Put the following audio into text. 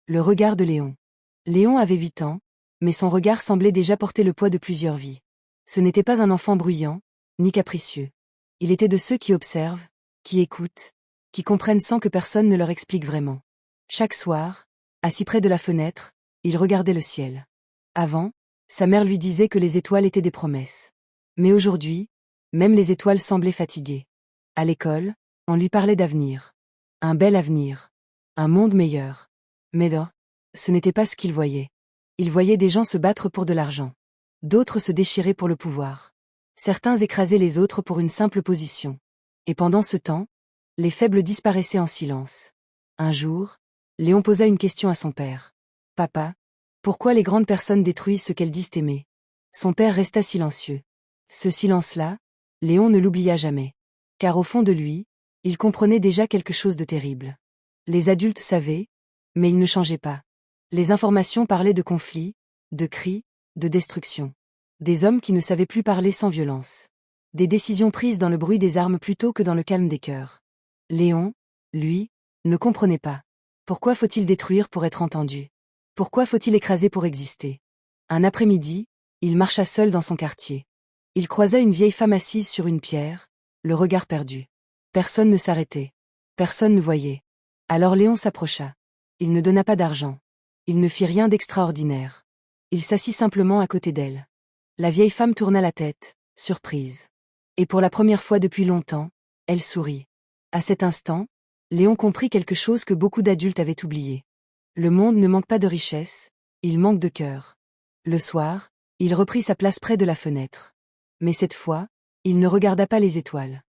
Le regard de Léon. Léon avait 8 ans, mais son regard semblait déjà porter le poids de plusieurs vies. Ce n'était pas un enfant bruyant, ni capricieux. Il était de ceux qui observent, qui écoutent, qui comprennent sans que personne ne leur explique vraiment. Chaque soir, assis près de la fenêtre, il regardait le ciel. Avant, sa mère lui disait que les étoiles étaient des promesses. Mais aujourd'hui, même les étoiles semblaient fatiguées. À l'école, on lui parlait d'avenir. Un bel avenir. Un monde meilleur. Mais non, ce n'était pas ce qu'il voyait. Il voyait des gens se battre pour de l'argent. D'autres se déchirer pour le pouvoir. Certains écrasaient les autres pour une simple position. Et pendant ce temps, les faibles disparaissaient en silence. Un jour, Léon posa une question à son père. « Papa, pourquoi les grandes personnes détruisent ce qu'elles disent aimer ?» Son père resta silencieux. Ce silence-là, Léon ne l'oublia jamais. Car au fond de lui, il comprenait déjà quelque chose de terrible. Les adultes savaient, mais ils ne changeaient pas. Les informations parlaient de conflits, de cris, de destruction. Des hommes qui ne savaient plus parler sans violence. Des décisions prises dans le bruit des armes plutôt que dans le calme des cœurs. Léon, lui, ne comprenait pas. Pourquoi faut-il détruire pour être entendu? Pourquoi faut-il écraser pour exister? Un après-midi, il marcha seul dans son quartier. Il croisa une vieille femme assise sur une pierre, le regard perdu. Personne ne s'arrêtait. Personne ne voyait. Alors Léon s'approcha. Il ne donna pas d'argent. Il ne fit rien d'extraordinaire. Il s'assit simplement à côté d'elle. La vieille femme tourna la tête, surprise. Et pour la première fois depuis longtemps, elle sourit. À cet instant, Léon comprit quelque chose que beaucoup d'adultes avaient oublié. Le monde ne manque pas de richesse, il manque de cœur. Le soir, il reprit sa place près de la fenêtre. Mais cette fois, il ne regarda pas les étoiles.